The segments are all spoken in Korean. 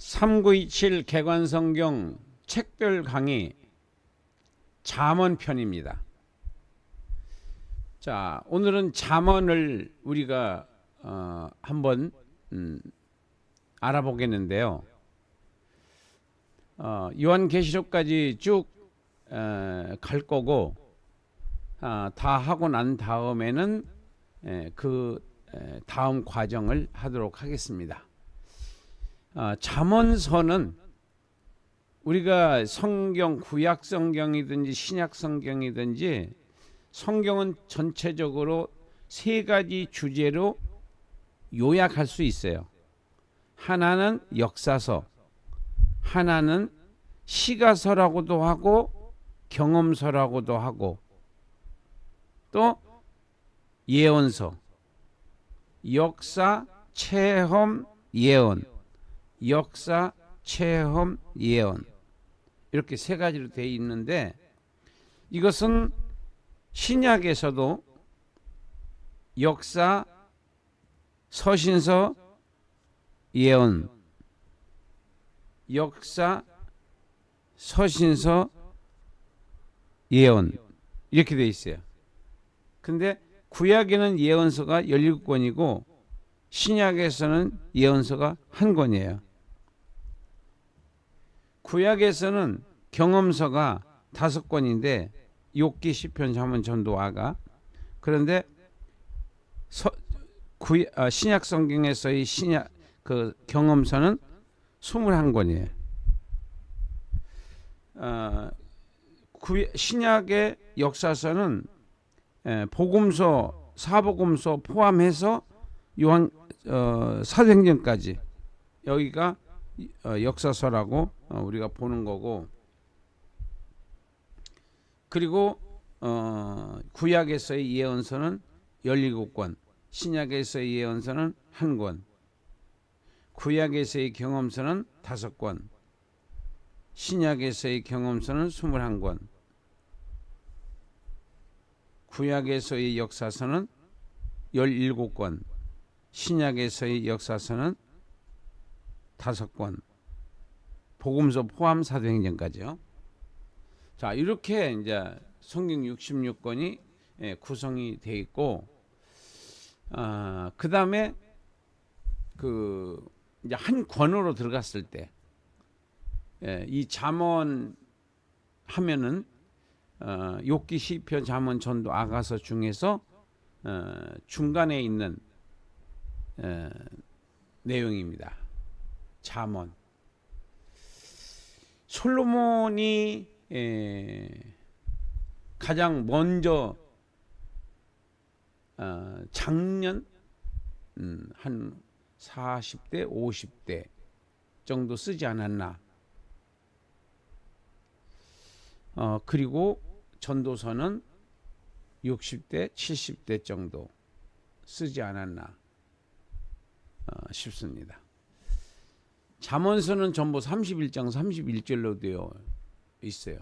3927 개관성경 책별 강의 잠언편입니다. 자, 오늘은 잠언을 우리가 한번 알아보겠는데요. 요한계시록까지 쭉 갈 거고 다 하고 난 다음에는 그 다음 과정을 하도록 하겠습니다. 잠언서는 우리가 성경, 구약 성경이든지 신약 성경이든지 성경은 전체적으로 세 가지 주제로 요약할 수 있어요. 하나는 역사서, 하나는 시가서라고도 하고 경험서라고도 하고 또 예언서, 역사, 체험, 예언, 역사, 체험, 예언 이렇게 세 가지로 되어 있는데 이것은 신약에서도 역사, 서신서, 예언, 역사, 서신서, 예언 이렇게 되어 있어요. 근데 구약에는 예언서가 17권이고 신약에서는 예언서가 한 권이에요. 구약에서는 경험서가 5권인데 욥기, 시편, 잠언, 전도, 아가. 그런데 신약 성경에서의 신약 그 경험서는 21권이에요. 신약의 역사서는 복음서, 사복음서 포함해서 요한 사도행전까지 여기가 역사서라고 우리가 보는 거고, 그리고 구약에서의 예언서는 17권, 신약에서의 예언서는 1권, 구약에서의 경험서는 5권, 신약에서의 경험서는 21권, 구약에서의 역사서는 17권, 신약에서의 역사서는 5권, 복음서 포함 사도행전까지요. 자, 이렇게 이제 성경 66권이 구성이 돼 있고, 그 다음에 이제 한 권으로 들어갔을 때, 이 잠언 하면은 욥기, 시편, 잠언, 전도, 아가서 중에서 중간에 있는 내용입니다. 잠언. 솔로몬이 가장 먼저 작년 한 40대, 50대 정도 쓰지 않았나. 그리고 전도서는 60대, 70대 정도 쓰지 않았나 싶습니다. 잠언서는 전부 31장 31절로 되어 있어요.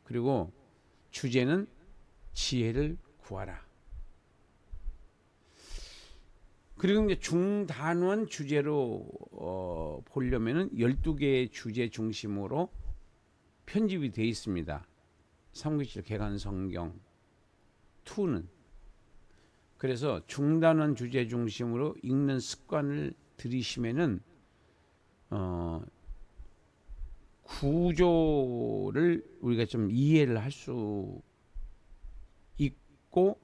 그리고 주제는 지혜를 구하라. 그리고 이제 중단원 주제로 보려면은 12개의 주제 중심으로 편집이 되어 있습니다. 3927 개관성경 2는. 그래서 중단원 주제 중심으로 읽는 습관을 들이시면은 구조를 우리가 좀 이해를 할 수 있고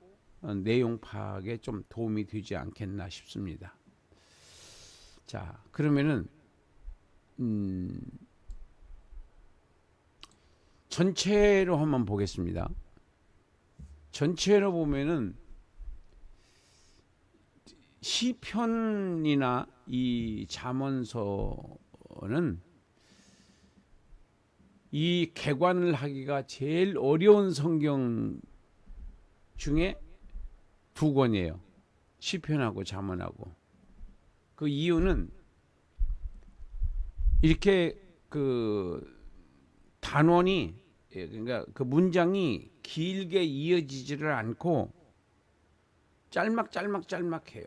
내용 파악에 좀 도움이 되지 않겠나 싶습니다. 자, 그러면은 전체로 한번 보겠습니다. 전체로 보면은 시편이나 이 잠언서는 이 개관을 하기가 제일 어려운 성경 중에 2권이에요. 시편하고 잠언하고. 그 이유는 이렇게 단원이, 그러니까 그 문장이 길게 이어지지를 않고 짤막해요.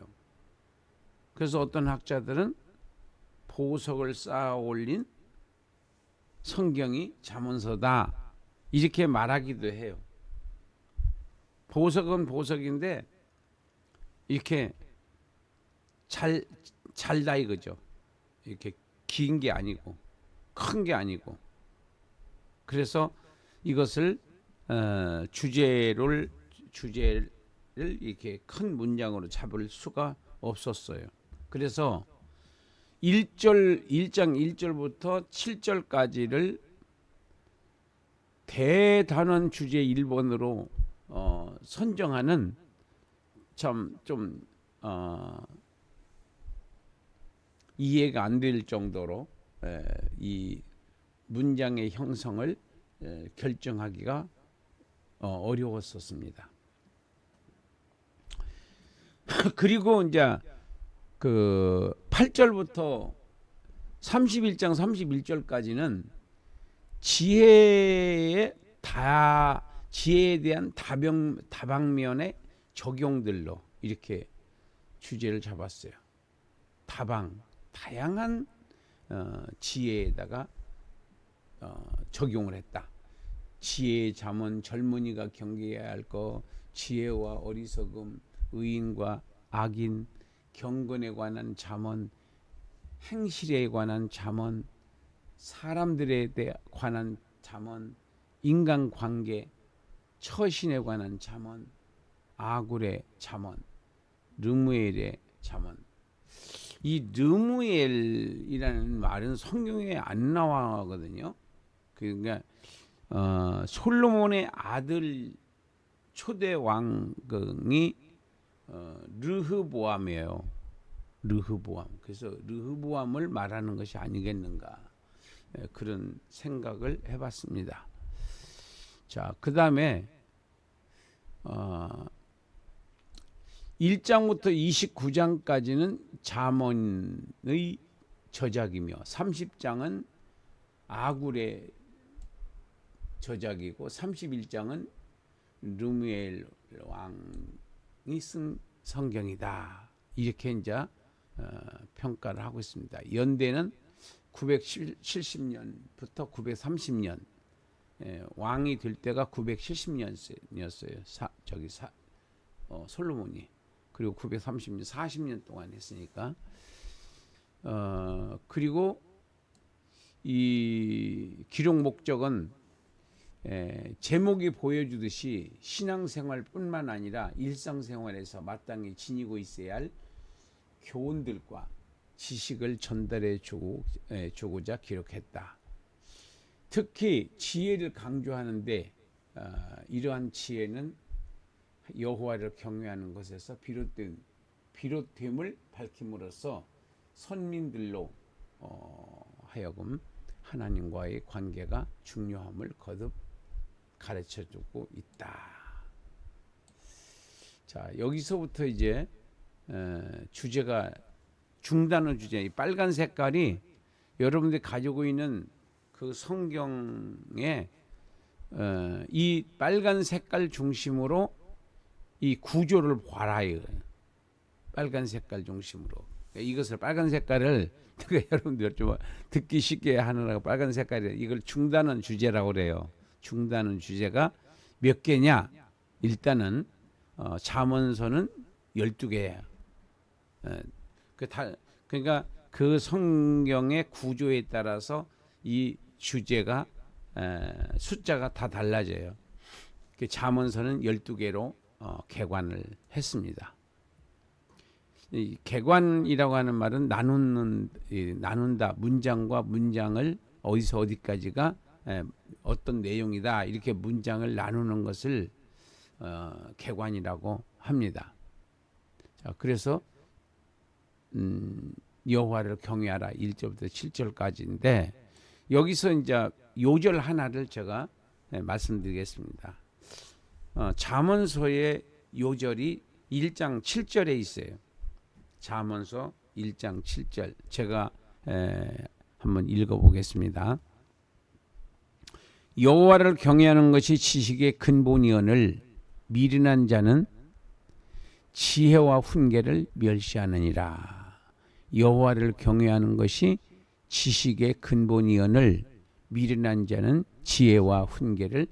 그래서 어떤 학자들은 보석을 쌓아 올린 성경이 잠언서다. 이렇게 말하기도 해요. 보석은 보석인데 이렇게 잘다 이거죠. 이렇게 긴 게 아니고 큰 게 아니고. 그래서 이것을 주제를 이렇게 큰 문장으로 잡을 수가 없었어요. 그래서 1장 1절부터 7절까지를 대단원 주제 1번으로 선정하는 참 좀 이해가 안 될 정도로 이 문장의 형성을 결정하기가 어려웠었습니다. 그리고 이제 그 8절부터 31장 31절까지는 지혜에 대한 다방면의 적용들로 이렇게 주제를 잡았어요. 다양한 지혜에다가 적용을 했다. 지혜의 잠언, 젊은이가 경계해야 할 것, 지혜와 어리석음, 의인과 악인, 경건에 관한 잠언, 행실에 관한 잠언, 사람들에 관한 잠언, 인간관계, 처신에 관한 잠언, 아굴의 잠언, 르무엘의 잠언. 이 르무엘이라는 말은 성경에 안 나와거든요. 그러니까 솔로몬의 아들 초대 왕이 르흐보암이에요. 르흐보암. 그래서 르흐보암을 말하는 것이 아니겠는가, 그런 생각을 해봤습니다. 자, 그 다음에 1장부터 29장까지는 잠언의 저작이며 30장은 아굴의 저작이고 31장은 르무엘 왕이 쓴 성경이다. 이렇게 이제 평가를 하고 있습니다. 연대는 970년부터 930년, 왕이 될 때가 970년이었어요. 솔로몬이. 그리고 930년, 40년 동안 했으니까. 그리고 이 기록 목적은 제목이 보여주듯이 신앙생활뿐만 아니라 일상생활에서 마땅히 지니고 있어야 할 교훈들과 지식을 전달해 주고자 기록했다. 특히 지혜를 강조하는데 이러한 지혜는 여호와를 경외하는 것에서 비롯됨을 밝힘으로써 선민들로 하여금 하나님과의 관계가 중요함을 거듭 가르쳐주고 있다. 자, 여기서부터 이제 주제가 중단어 주제, 이 빨간 색깔이 여러분들이 가지고 있는 그 성경에 이 빨간 색깔 중심으로 이 구조를 봐라 이거예요. 빨간 색깔 중심으로. 이것을 빨간 색깔을 여러분들 좀 듣기 쉽게 하느라고 빨간 색깔이, 이걸 중단은 주제라고 그래요. 중단은 주제가 몇 개냐? 일단은 잠언서는 12개예요. 그러니까 그 성경의 구조에 따라서 이 주제가 숫자가 다 달라져요. 그 잠언서는 12개로 개관을 했습니다. 이 개관이라고 하는 말은 나눈다, 문장과 문장을 어디서 어디까지가 어떤 내용이다, 이렇게 문장을 나누는 것을 개관이라고 합니다. 자, 그래서 여호와를 경외하라 1절부터 7절까지인데 여기서 이제 요절 하나를 제가 말씀드리겠습니다. 잠언서의 요절이 1장 7절에 있어요. 잠언서 1장 7절 제가 한번 읽어보겠습니다. 여호와를 경외하는 것이 지식의 근본이오늘 미련한 자는 지혜와 훈계를 멸시하느니라. 여호와를 경외하는 것이 지식의 근본이언을 미련한 자는 지혜와 훈계를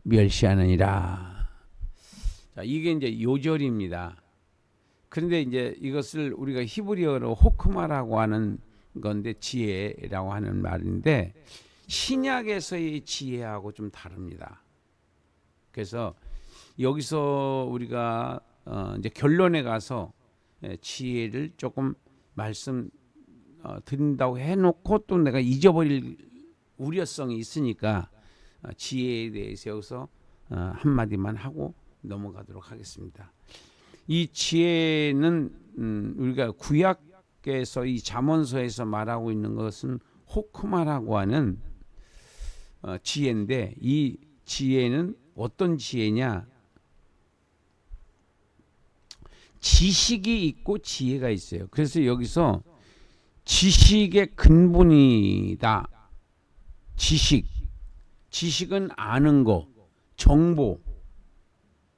멸시하느니라. 자, 이게 이제 요절입니다. 그런데 이제 이것을 우리가 히브리어로 호크마라고 하는 건데 지혜라고 하는 말인데 신약에서의 지혜하고 좀 다릅니다. 그래서 여기서 우리가 이제 결론에 가서 지혜를 조금 말씀 드린다고 해놓고 또 내가 잊어버릴 우려성이 있으니까 지혜에 대해서 여기서 한마디만 하고 넘어가도록 하겠습니다. 이 지혜는 우리가 구약에서 이 잠언서에서 말하고 있는 것은 호크마라고 하는 지혜인데 이 지혜는 어떤 지혜냐? 지식이 있고 지혜가 있어요. 그래서 여기서 지식의 근본이다. 지식은 아는 거, 정보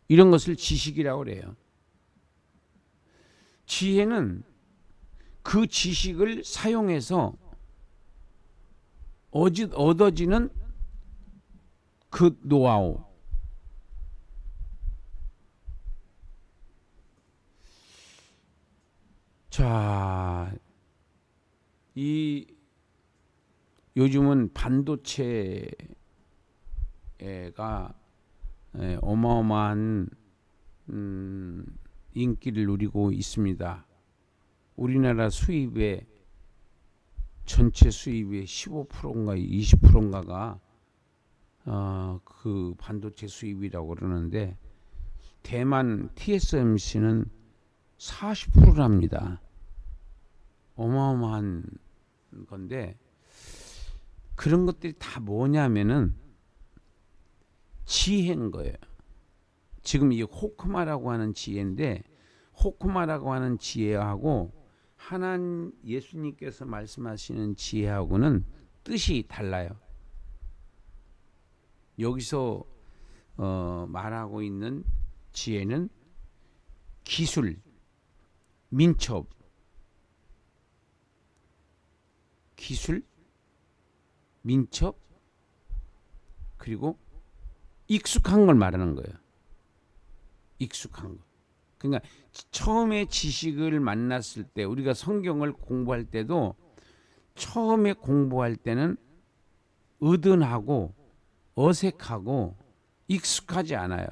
이런 것을 지식이라고 그래요. 지혜는 그 지식을 사용해서 얻어지는 그 노하우. 자, 요즘은 반도체가 어마어마한 인기를 누리고 있습니다. 우리나라 수입의 전체 수입의 15%인가 20%인가가 그 반도체 수입이라고 그러는데 대만 TSMC는 40%랍니다. 어마어마한 건데 그런 것들이 다 뭐냐면은 지혜인 거예요. 지금 이 호크마라고 하는 지혜인데 호크마라고 하는 지혜하고 하나님 예수님께서 말씀하시는 지혜하고는 뜻이 달라요. 여기서 말하고 있는 지혜는 기술, 민첩, 그리고 익숙한 걸 말하는 거예요. 익숙한 거. 그러니까 처음에 지식을 만났을 때 우리가 성경을 공부할 때도 처음에 공부할 때는 의든하고 어색하고 익숙하지 않아요.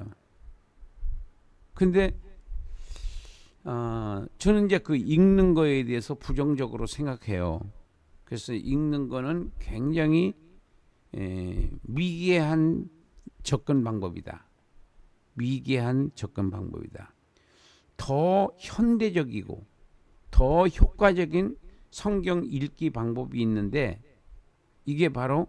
근데 저는 이제 그 읽는 거에 대해서 부정적으로 생각해요. 그래서 읽는 거는 굉장히 미개한 접근 방법이다. 미개한 접근 방법이다. 더 현대적이고 더 효과적인 성경 읽기 방법이 있는데 이게 바로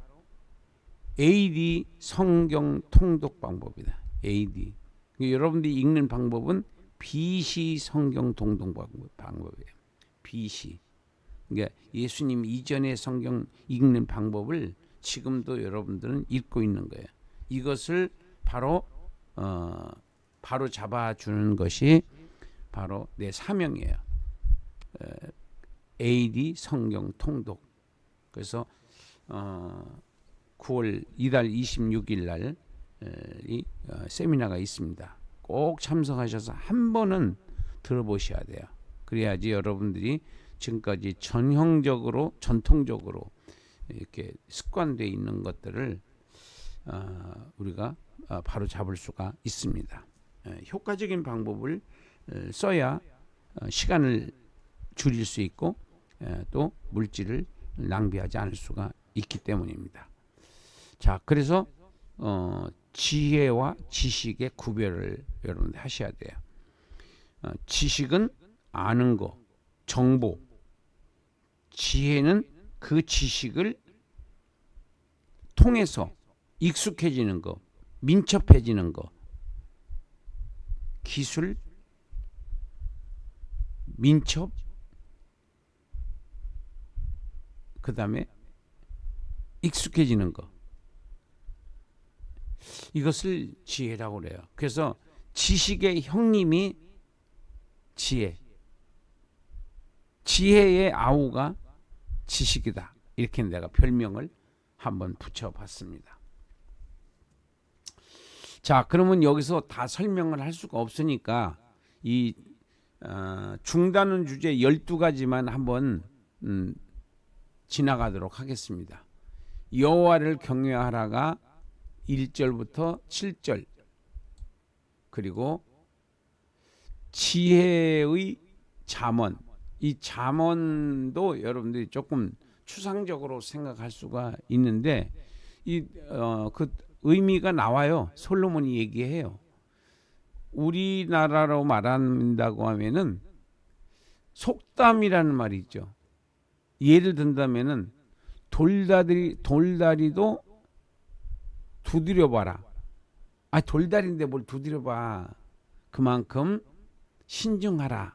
AD 성경 통독 방법이다. AD. 여러분들이 읽는 방법은 BC 성경 통독 방법이에요. BC. 그러니까 예수님 이전의 성경 읽는 방법을 지금도 여러분들은 읽고 있는 거예요. 이것을 바로 잡아주는 것이 바로 내 사명이에요. AD 성경 통독. 그래서 9월 이달 26일 날 이 세미나가 있습니다. 꼭 참석하셔서 한 번은 들어보셔야 돼요. 그래야지 여러분들이 지금까지 전통적으로 이렇게 습관되어 있는 것들을 우리가 바로 잡을 수가 있습니다. 효과적인 방법을 써야 시간을 줄일 수 있고 또 물질을 낭비하지 않을 수가 있기 때문입니다. 자, 그래서 지혜와 지식의 구별을 여러분들 하셔야 돼요. 지식은 아는 거, 정보. 지혜는 그 지식을 통해서 익숙해지는 거, 민첩해지는 거. 기술, 민첩, 그 다음에 익숙해지는 거. 이것을 지혜라고 그래요. 그래서 지식의 형님이 지혜. 지혜의 아우가 지식이다. 이렇게 내가 별명을 한번 붙여봤습니다. 자, 그러면 여기서 다 설명을 할 수가 없으니까 이 중단원 주제 12가지만 한번 지나가도록 하겠습니다. 여호와를 경외하라가 1절부터 7절, 그리고 지혜의 잠언, 이 잠언도 여러분들이 조금 추상적으로 생각할 수가 있는데 그 의미가 나와요. 솔로몬이 얘기해요. 우리나라로 말한다고 하면은 속담이라는 말이 있죠. 예를 든다면은 돌다리도 두드려봐라. 아, 돌다리인데 뭘 두드려봐. 그만큼 신중하라는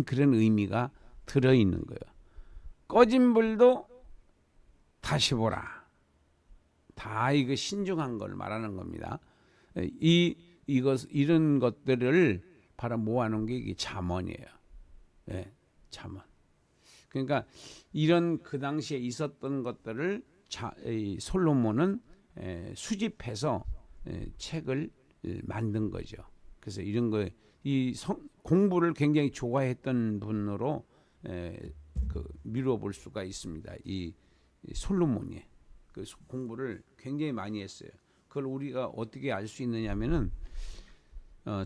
그런 의미가 들어있는 거예요. 꺼진 불도 다시 보라. 다 이거 신중한 걸 말하는 겁니다. 이런 것들을 바로 모아놓은 게 이게 잠언이에요. 네, 잠언. 그러니까 이런 그 당시에 있었던 것들을 솔로몬은 수집해서 책을 만든 거죠. 그래서 이런 거 공부를 굉장히 좋아했던 분으로 미뤄볼 수가 있습니다. 이 솔로몬이 그 공부를 굉장히 많이 했어요. 그걸 우리가 어떻게 알 수 있느냐면은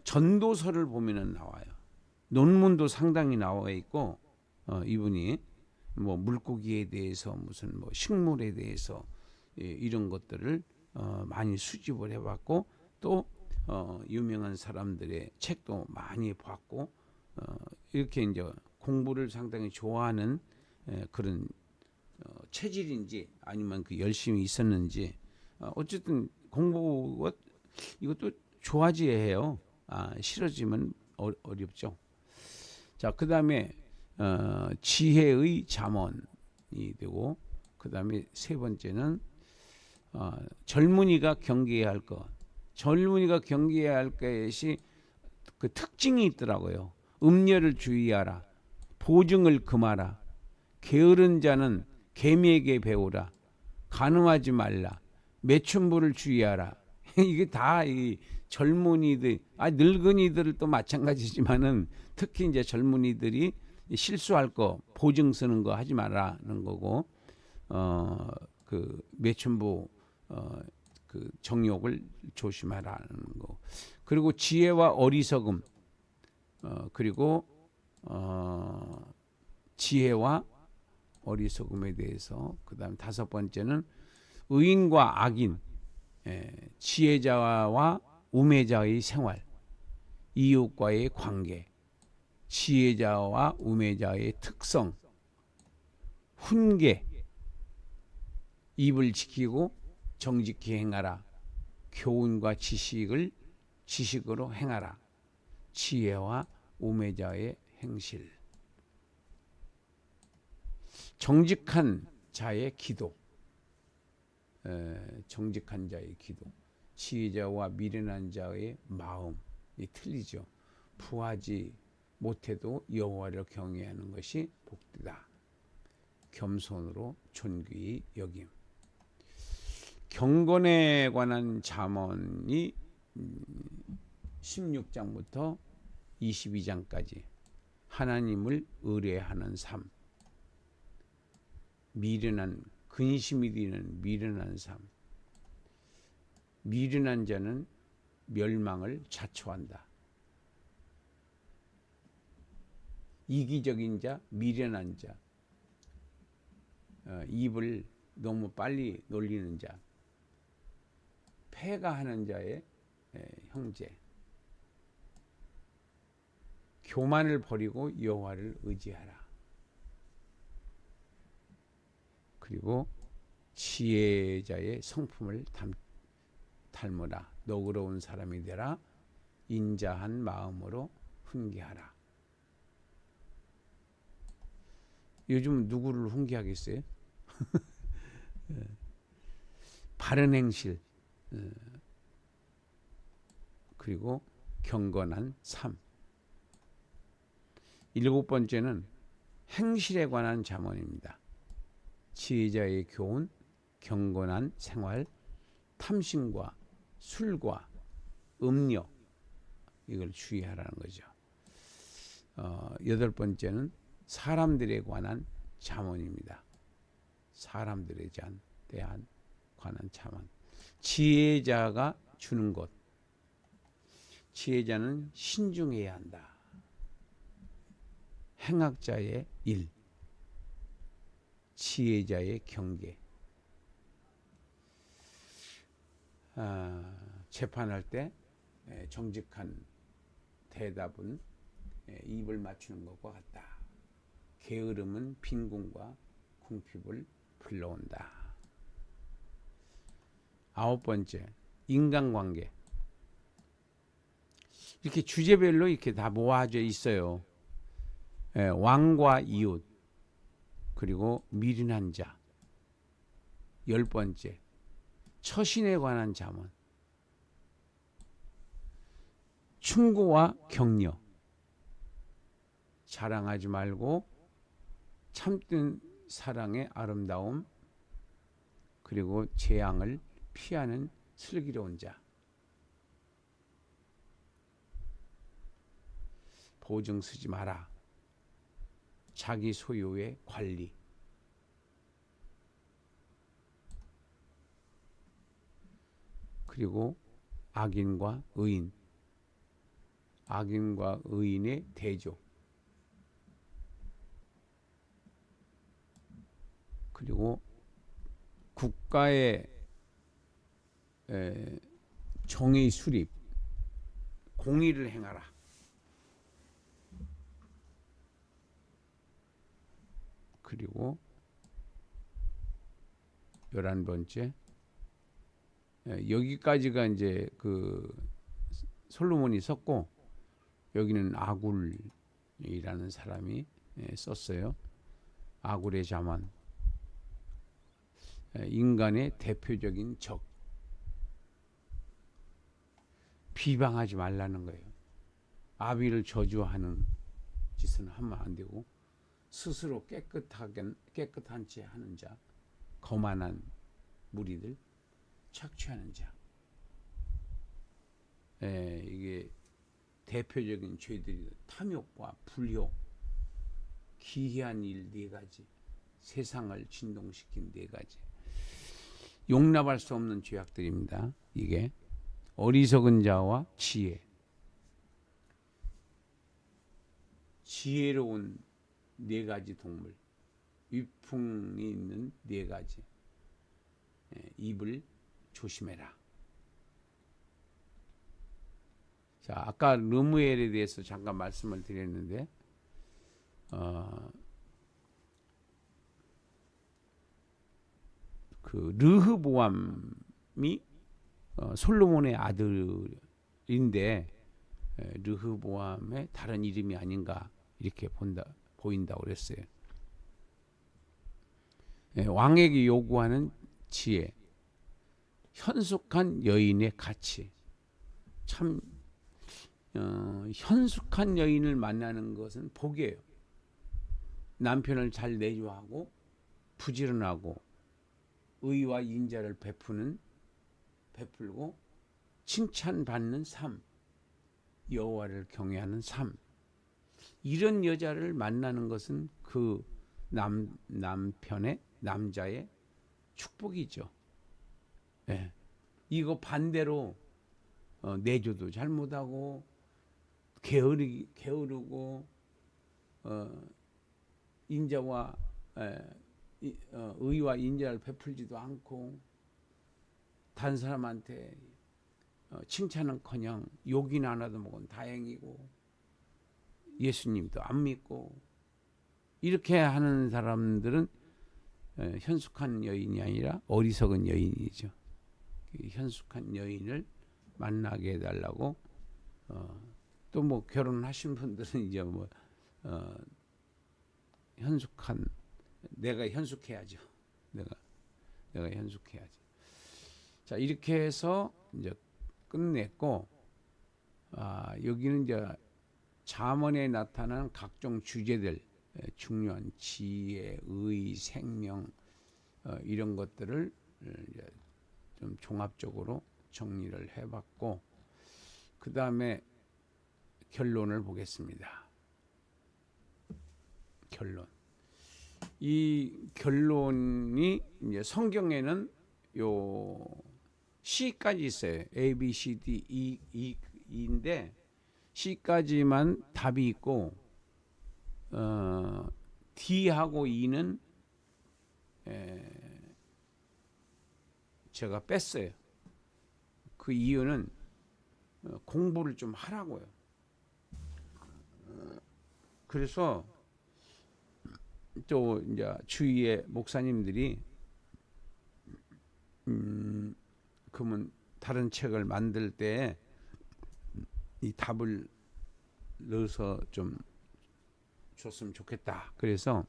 전도서를 보면은 나와요. 논문도 상당히 나와 있고 이분이 뭐 물고기에 대해서 무슨 뭐 식물에 대해서 이런 것들을 많이 수집을 해봤고 또 유명한 사람들의 책도 많이 봤고 이렇게 이제 공부를 상당히 좋아하는 그런 체질인지 아니면 그 열심히 있었는지 어쨌든 공부 이것도 좋아져야 해요. 싫어지면 어렵죠. 자, 그 다음에 지혜의 잠언이 되고 그 다음에 세 번째는 젊은이가 경계해야 할 것. 젊은이가 경계해야 할 것이 그 특징이 있더라고요. 음녀를 주의하라. 보증을 금하라. 게으른 자는 개미에게 배우라. 간음하지 말라. 매춘부를 주의하라. 이게 다 이 젊은이들, 늙은이들을 또 마찬가지지만은 특히 이제 젊은이들이 실수할 거, 보증 쓰는 거 하지 말라는 거고, 그 매춘부 그 정욕을 조심하라는 거. 그리고 지혜와 어리석음, 그리고 지혜와 어리석음에 대해서 그다음 다섯 번째는 의인과 악인, 지혜자와 우매자의 생활, 이웃과의 관계, 지혜자와 우매자의 특성, 훈계, 입을 지키고 정직히 행하라. 교훈과 지식으로 행하라. 지혜와 우매자의 행실. 정직한 자의 기도. 정직한 자의 기도. 지혜자와 미련한 자의 마음이 틀리죠. 부하지 못해도 여호와를 경외하는 것이 복되다. 겸손으로 존귀히 여김. 경건에 관한 잠언이 16장부터 22장까지 하나님을 의뢰하는 삶, 미련한 근심이 드는 미련한 삶, 미련한 자는 멸망을 자초한다. 이기적인 자, 미련한 자, 입을 너무 빨리 놀리는 자, 패가하는 자의 형제, 교만을 버리고 여호와를 의지하라. 그리고 지혜자의 성품을 닮으라. 너그러운 사람이 되라. 인자한 마음으로 훈계하라. 요즘 누구를 훈계하겠어요? 바른 행실, 그리고 경건한 삶. 일곱 번째는 행실에 관한 잠언입니다. 지혜자의 교훈, 경건한 생활, 탐심과 술과 음료, 이걸 주의하라는 거죠. 여덟 번째는 사람들에 관한 잠언입니다. 사람들에 대한 관한 잠언. 지혜자가 주는 것. 지혜자는 신중해야 한다. 행악자의 일, 지혜자의 경계. 재판할 때 정직한 대답은 입을 맞추는 것과 같다. 게으름은 빈궁과 궁핍을 불러온다. 아홉 번째, 인간관계. 이렇게 주제별로 이렇게 다 모아져 있어요. 왕과 이웃, 그리고 미련한 자. 열 번째, 처신에 관한 잠언. 충고와 격려. 자랑하지 말고 참된 사랑의 아름다움, 그리고 재앙을 피하는 슬기로운 자. 보증 쓰지 마라. 자기 소유의 관리. 그리고 악인과 의인. 악인과 의인의 대조. 그리고 국가의 정의 수립, 공의를 행하라. 그리고 11번째, 여기까지가 이제 그 솔로몬이 썼고, 여기는 아굴이라는 사람이 썼어요. 아굴의 잠언. 인간의 대표적인 적. 비방하지 말라는 거예요. 아비를 저주하는 짓은 하면 안 되고, 스스로 깨끗한 채 하는 자, 거만한 무리들, 착취하는 자. 이게 대표적인 죄들이 탐욕과 불효, 기이한 일 네 가지, 세상을 진동시킨 네 가지. 용납할 수 없는 죄악들입니다. 이게 어리석은 자와 지혜, 지혜로운 네 가지 동물, 위풍이 있는 네 가지. 입을 조심해라. 자, 아까 르무엘에 대해서 잠깐 말씀을 드렸는데, 그 르흐보암이 솔로몬의 아들인데, 르흐보암의 다른 이름이 아닌가 이렇게 보인다고 그랬어요. 왕에게 요구하는 지혜, 현숙한 여인의 가치. 참 현숙한 여인을 만나는 것은 복이에요. 남편을 잘 내조하고 부지런하고 의와 인자를 베풀고 칭찬받는 삶, 여호와를 경외하는 삶. 이런 여자를 만나는 것은 그 남자의 축복이죠. 네. 이거 반대로 내조도 잘못하고 게으르고 인자와 의와 인자를 베풀지도 않고 다른 사람한테 칭찬은커녕 욕이나 하나도 먹으면 다행이고 예수님도 안 믿고 이렇게 하는 사람들은 현숙한 여인이 아니라 어리석은 여인이죠. 현숙한 여인을 만나게 해달라고. 또 뭐 결혼하신 분들은 이제 뭐 내가 현숙해야죠. 내가 현숙해야죠. 자, 이렇게 해서 이제 끝냈고, 여기는 이제 잠언에 나타난 각종 주제들, 중요한 지혜, 의, 생명, 이런 것들을 이제 좀 종합적으로 정리를 해봤고, 그 다음에 결론을 보겠습니다. 결론. 이 결론이 이제 성경에는 요 C까지 있어요. A, B, C, D, E인데 C까지만 답이 있고 D하고 E는 제가 뺐어요. 그 이유는 공부를 좀 하라고요. 그래서 또 이제 주위의 목사님들이 그러면 다른 책을 만들 때 이 답을 넣어서 좀 줬으면 좋겠다. 그래서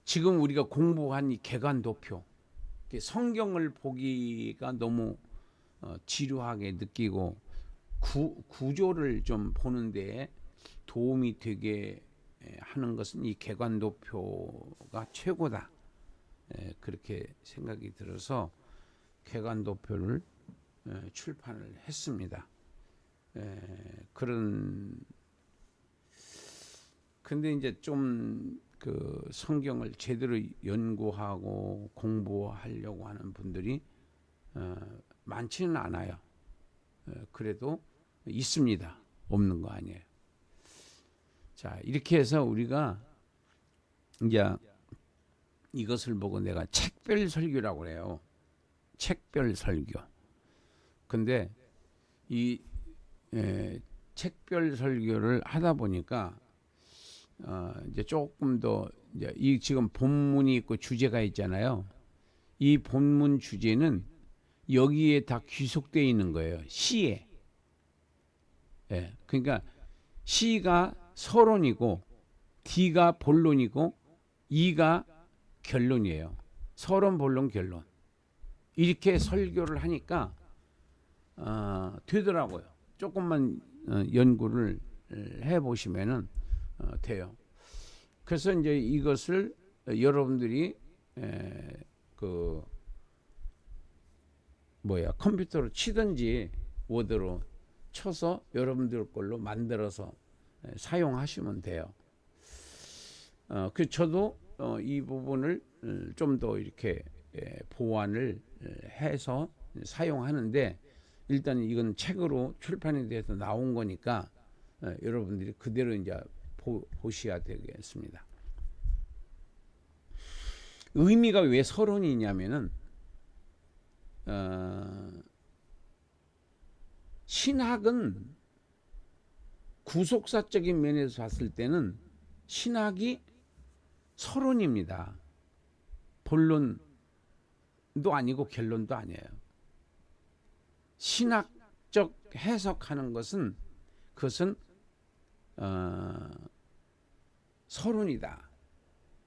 지금 우리가 공부한 이 개관도표, 성경을 보기가 너무 지루하게 느끼고 구조를 좀 보는데 도움이 되게 하는 것은 이 개관도표가 최고다. 그렇게 생각이 들어서 개관도표를 출판을 했습니다. 근데 이제 좀 그 성경을 제대로 연구하고 공부하려고 하는 분들이 많지는 않아요. 그래도 있습니다. 없는 거 아니에요. 자, 이렇게 해서 우리가 이제 이것을 보고 내가 책별 설교라고 그래요. 책별 설교. 근데 이 책별 설교를 하다 보니까 이제 조금 더 이제 이 지금 본문이 있고 주제가 있잖아요. 이 본문 주제는 여기에 다 귀속되어 있는 거예요. 시에. 그러니까 C가 서론이고 D가 본론이고 E가 결론이에요. 서론, 본론, 결론. 이렇게 설교를 하니까 되더라고요. 조금만 연구를 해보시면은 돼요. 그래서 이제 이것을 여러분들이 컴퓨터로 치든지 워드로 쳐서 여러분들 걸로 만들어서 사용하시면 돼요. 그 저도 이 부분을 좀 더 이렇게 보완을 해서 사용하는데, 일단 이건 책으로 출판이 돼서 나온 거니까 여러분들이 그대로 이제 보셔야 되겠습니다. 의미가 왜 서론이 있냐면은 신학은 구속사적인 면에서 봤을 때는 신학이 서론입니다. 본론도 아니고 결론도 아니에요. 신학적 해석하는 것은 그것은 서론이다.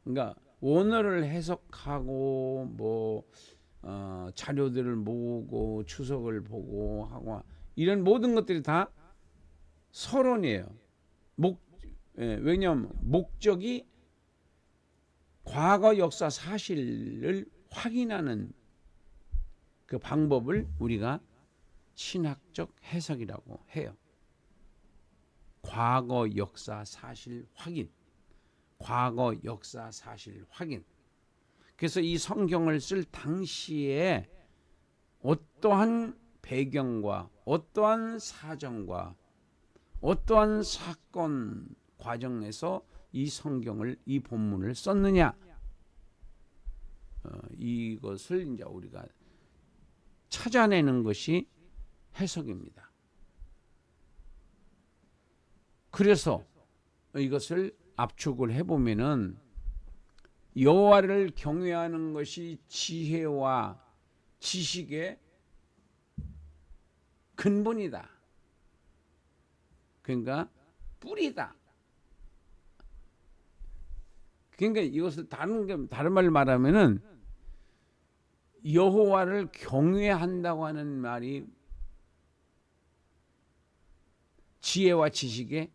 그러니까 원어를 해석하고 자료들을 모으고 추석을 보고 하고 이런 모든 것들이 다 서론이에요. 왜냐하면 목적이 과거 역사 사실을 확인하는 그 방법을 우리가 신학적 해석이라고 해요. 과거 역사 사실 확인. 과거 역사 사실 확인. 그래서 이 성경을 쓸 당시에 어떠한 배경과 어떠한 사정과 어떠한 사건 과정에서 이 성경을, 이 본문을 썼느냐, 이것을 이제 우리가 찾아내는 것이 해석입니다. 그래서 이것을 압축을 해보면은 여호와를 경외하는 것이 지혜와 지식의 근본이다. 그러니까 뿌리다. 그러니까 이것을 다른 말로 말하면은 여호와를 경외한다고 하는 말이 지혜와 지식의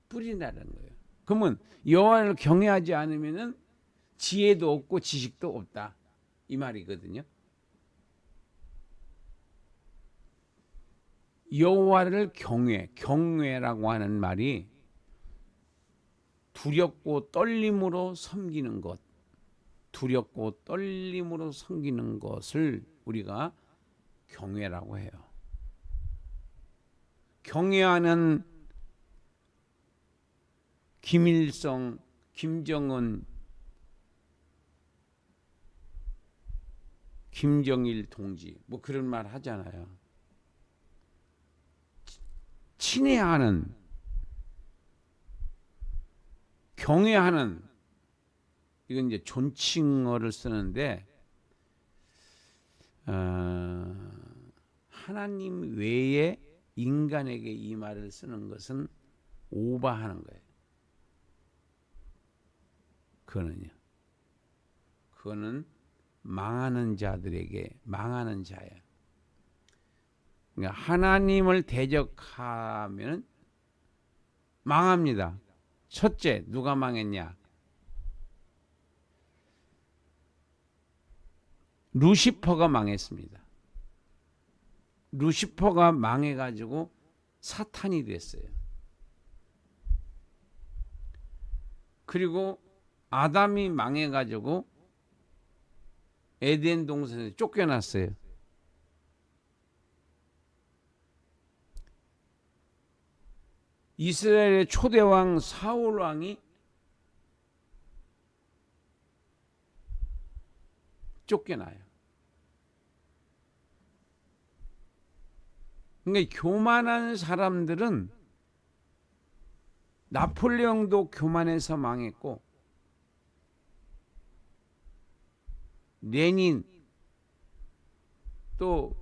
뿌리라는 거예요. 그러면 여호와를 경외하지 않으면은 지혜도 없고 지식도 없다 이 말이거든요. 여호와를 경외라고 하는 말이 두렵고 떨림으로 섬기는 것, 두렵고 떨림으로 섬기는 것을 우리가 경외라고 해요. 경외하는 김일성, 김정은, 김정일 동지 뭐 그런 말 하잖아요. 친애하는, 경외하는, 이건 이제 존칭어를 쓰는데 하나님 외에 인간에게 이 말을 쓰는 것은 오바하는 거예요. 그거는 망하는 자들에게 망하는 자야. 그러니까 하나님을 대적하면 망합니다. 첫째, 누가 망했냐? 루시퍼가 망했습니다. 루시퍼가 망해가지고 사탄이 됐어요. 그리고 아담이 망해가지고 에덴 동산에서 쫓겨났어요. 이스라엘의 초대왕 사울 왕이 쫓겨나요. 그러니까 교만한 사람들은 나폴레옹도 교만해서 망했고 레닌 또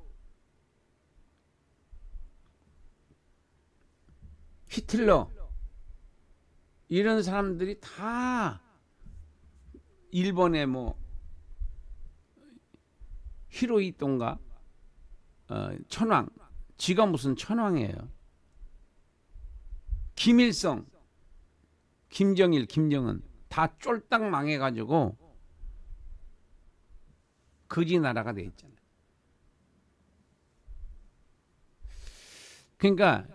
히틀러 이런 사람들이 다 일본의 뭐 히로히토인가 천황, 지가 무슨 천황이에요. 김일성, 김정일, 김정은 다 쫄딱 망해가지고 거지 나라가 돼 있잖아요. 그러니까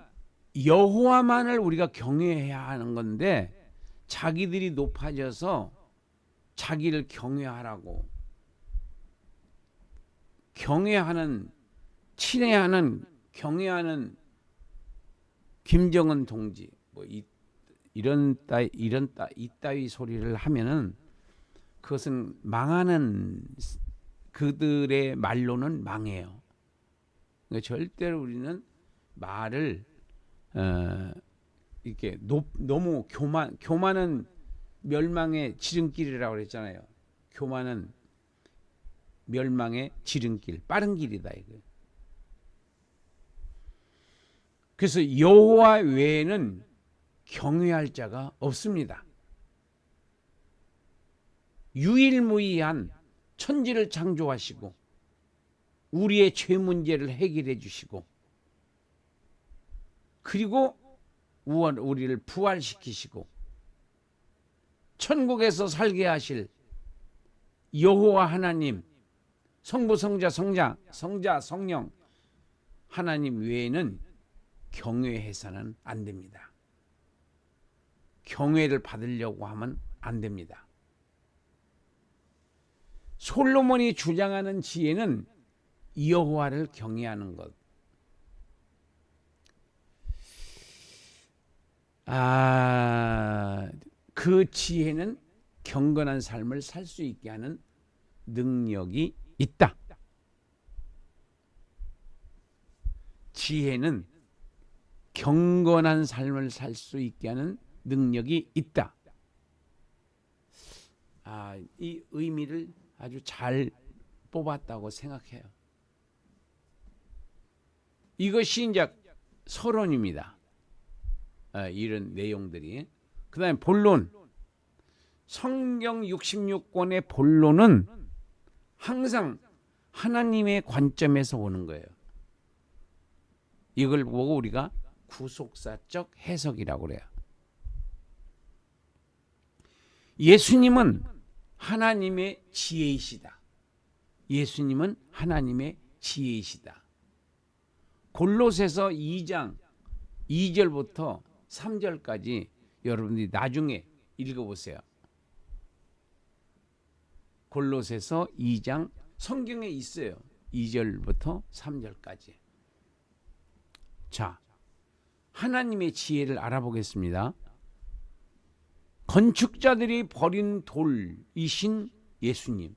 여호와만을 우리가 경외해야 하는 건데 자기들이 높아져서 자기를 경외하라고 경외하는 친애하는 경외하는 김정은 동지 뭐 이따위 소리를 하면은 그것은 망하는 그들의 말로는 망해요. 그러니까 절대로 우리는 말을 이렇게 너무 교만은 멸망의 지름길이라고 그랬잖아요. 교만은 멸망의 지름길, 빠른 길이다 이거. 그래서 여호와 외에는 경외할 자가 없습니다. 유일무이한 천지를 창조하시고 우리의 죄 문제를 해결해 주시고 그리고 우리를 부활시키시고 천국에서 살게 하실 여호와 하나님, 성부, 성자, 성령 하나님 외에는 경외해서는 안 됩니다. 경외를 받으려고 하면 안 됩니다. 솔로몬이 주장하는 지혜는 여호와를 경외하는 것. 그 지혜는 경건한 삶을 살 수 있게 하는 능력이 있다. 지혜는 경건한 삶을 살 수 있게 하는 능력이 있다. 이 의미를 아주 잘 뽑았다고 생각해요. 이것이 이제 서론입니다. 이런 내용들이. 그 다음에 본론. 성경 66권의 본론은 항상 하나님의 관점에서 오는 거예요. 이걸 보고 우리가 구속사적 해석이라고 그래요. 예수님은 하나님의 지혜이시다. 예수님은 하나님의 지혜이시다. 골로새서 2장 2절부터 3절까지 여러분들이 나중에 읽어보세요. 골로새서 2장 성경에 있어요. 2절부터 3절까지. 자, 하나님의 지혜를 알아보겠습니다. 건축자들이 버린 돌이신 예수님.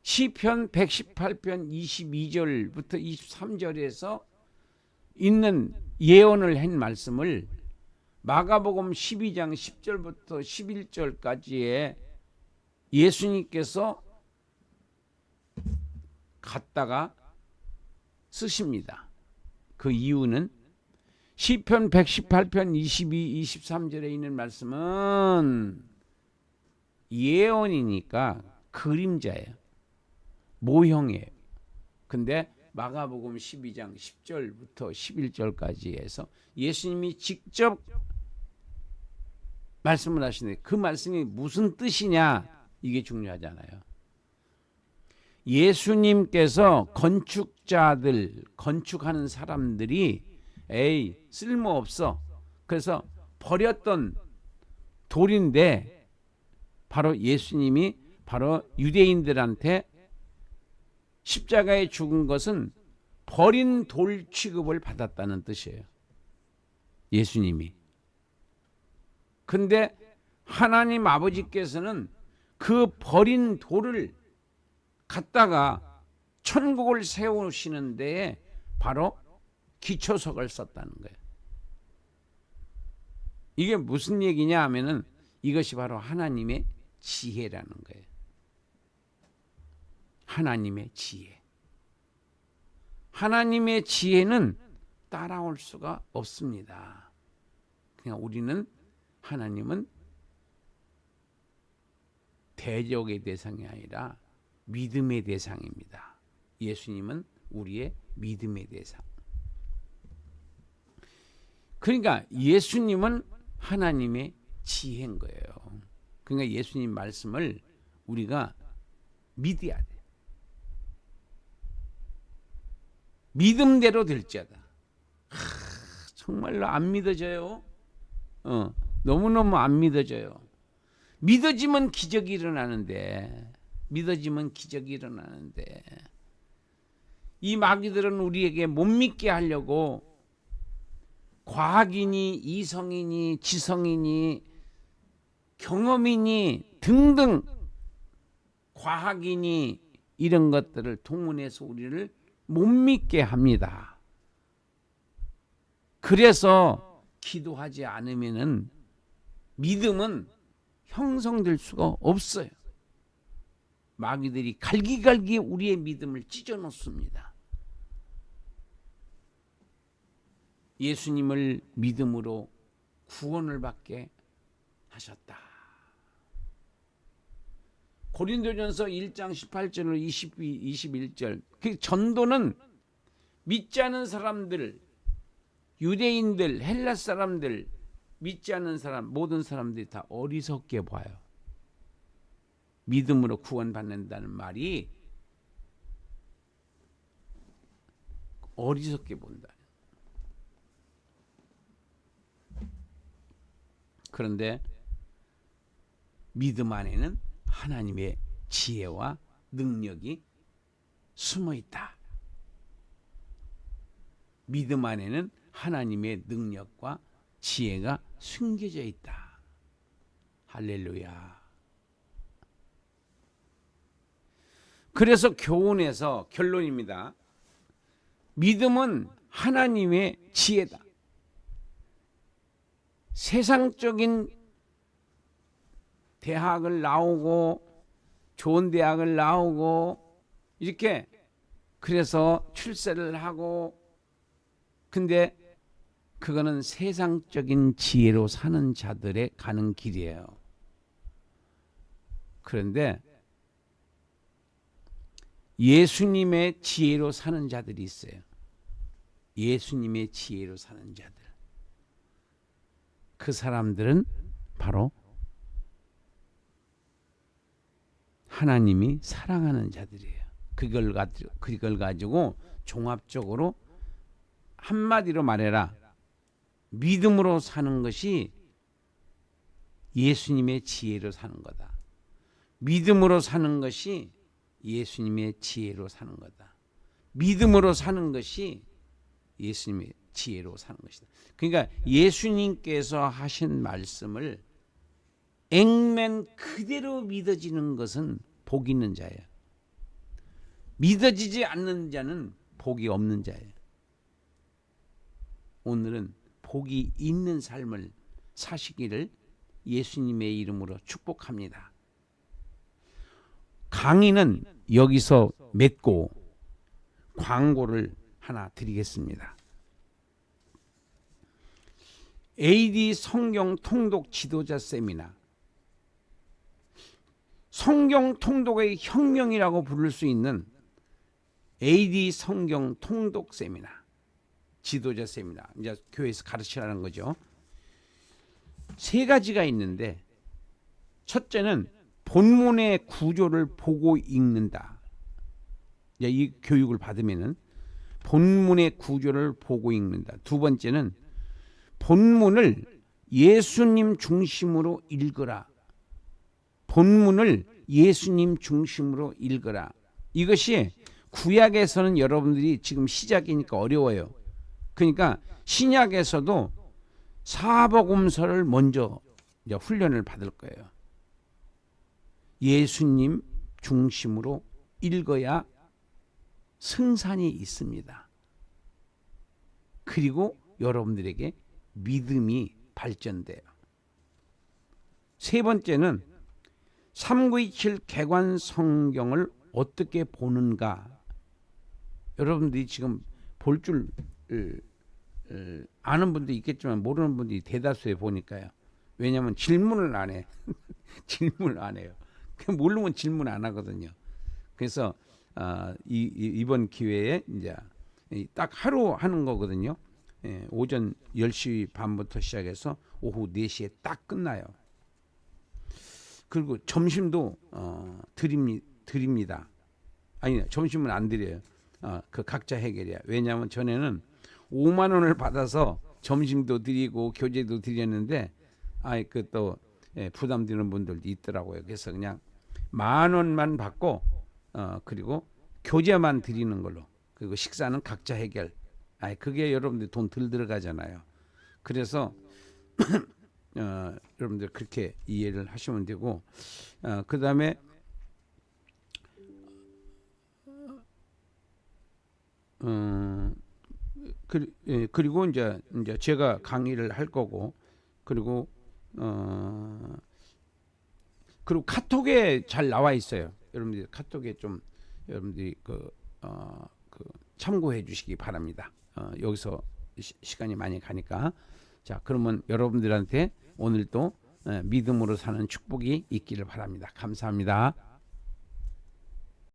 시편 118편 22절부터 23절에서 있는 예언을 한 말씀을 마가복음 12장 10절부터 11절까지의 예수님께서 갖다가 쓰십니다. 그 이유는 시편 118편 22, 23절에 있는 말씀은 예언이니까 그림자예요. 모형이에요. 근데 마가복음 12장 10절부터 11절까지 해서 예수님이 직접 말씀을 하시는데 그 말씀이 무슨 뜻이냐, 이게 중요하잖아요. 예수님께서 건축자들, 건축하는 사람들이 에이 쓸모없어, 그래서 버렸던 돌인데 바로 예수님이 바로 유대인들한테 십자가에 죽은 것은 버린 돌 취급을 받았다는 뜻이에요. 예수님이. 근데 하나님 아버지께서는 그 버린 돌을 갖다가 천국을 세우시는 데에 바로 기초석을 썼다는 거예요. 이게 무슨 얘기냐 하면은 이것이 바로 하나님의 지혜라는 거예요. 하나님의 지혜. 하나님의 지혜는 따라올 수가 없습니다. 그냥 우리는 하나님은 대적의 대상이 아니라 믿음의 대상입니다. 예수님은 우리의 믿음의 대상. 그러니까 예수님은 하나님의 지혜인 거예요. 그러니까 예수님 말씀을 우리가 믿어야 돼. 믿음대로 될지어다. 정말로 안 믿어져요. 너무너무 안 믿어져요. 믿어지면 기적이 일어나는데, 믿어지면 기적이 일어나는데, 이 마귀들은 우리에게 못 믿게 하려고 과학이니 이성이니 지성이니 경험이니 등등 과학이니 이런 것들을 동원해서 우리를 못 믿게 합니다. 그래서 기도하지 않으면은 믿음은 형성될 수가 없어요. 마귀들이 갈기갈기 우리의 믿음을 찢어 놓습니다. 예수님을 믿음으로 구원을 받게 하셨다. 고린도전서 1장 18절로 21절. 그 전도는 믿지 않은 사람들, 유대인들, 헬라 사람들, 믿지 않는 사람, 모든 사람들이 다 어리석게 봐요. 믿음으로 구원받는다는 말이 어리석게 본다. 그런데 믿음 안에는 하나님의 지혜와 능력이 숨어 있다. 믿음 안에는 하나님의 능력과 지혜가 숨겨져 있다. 할렐루야. 그래서 교훈에서 결론입니다. 믿음은 하나님의 지혜다. 세상적인 대학을 나오고 좋은 대학을 나오고 이렇게 그래서 출세를 하고, 근데 그거는 세상적인 지혜로 사는 자들의 가는 길이에요. 그런데 예수님의 지혜로 사는 자들이 있어요. 예수님의 지혜로 사는 자들. 그 사람들은 바로 하나님이 사랑하는 자들이에요. 그걸 가지고 종합적으로 한마디로 말해라. 믿음으로 사는 것이 예수님의 지혜로 사는 거다. 믿음으로 사는 것이 예수님의 지혜로 사는 거다. 믿음으로 사는 것이 예수님의 지혜로 사는 것이다. 그러니까 예수님께서 하신 말씀을 액면 그대로 믿어지는 것은 복이 있는 자예요. 믿어지지 않는 자는 복이 없는 자예요. 오늘은 복이 있는 삶을 사시기를 예수님의 이름으로 축복합니다. 강의는 여기서 맺고 광고를 하나 드리겠습니다. AD 성경 통독 지도자 세미나, 성경 통독의 혁명이라고 부를 수 있는 AD 성경 통독 세미나, 지도자 세미나, 이제 교회에서 가르치라는 거죠. 세 가지가 있는데, 첫째는 본문의 구조를 보고 읽는다. 이 교육을 받으면은 본문의 구조를 보고 읽는다. 두 번째는 본문을 예수님 중심으로 읽어라. 본문을 예수님 중심으로 읽어라. 이것이 구약에서는 여러분들이 지금 시작이니까 어려워요. 그러니까 신약에서도 사복음서를 먼저 이제 훈련을 받을 거예요. 예수님 중심으로 읽어야 승산이 있습니다. 그리고 여러분들에게 믿음이 발전돼요. 세 번째는 3927 개관 성경을 어떻게 보는가. 여러분들이 지금 볼 줄 아는 분도 있겠지만 모르는 분들이 대다수에 보니까요. 왜냐하면 질문을 안 해. 질문을 안 해요. 모르면 질문 안 하거든요. 그래서 이번 기회에 이제 딱 하루 하는 거거든요. 오전 10시 반부터 시작해서 오후 4시에 딱 끝나요. 그리고 점심도 드립니다. 아니, 점심은 안 드려요. 그 각자 해결이야. 왜냐하면 전에는 5만 원을 받아서 점심도 드리고 교재도 드렸는데 그 또 부담되는 분들도 있더라고요. 그래서 그냥 10,000원만 받고 그리고 교재만 드리는 걸로. 그리고 식사는 각자 해결. 그게 여러분들 돈 덜 들어가잖아요. 그래서 여러분들 그렇게 이해를 하시면 되고, 그 다음에 그리고 이제 제가 강의를 할 거고, 그리고 카톡에 잘 나와 있어요. 여러분들 카톡에 좀 여러분들이 참고해 주시기 바랍니다. 여기서 시간이 많이 가니까. 자, 그러면 여러분들한테 오늘도 믿음으로 사는 축복이 있기를 바랍니다. 감사합니다.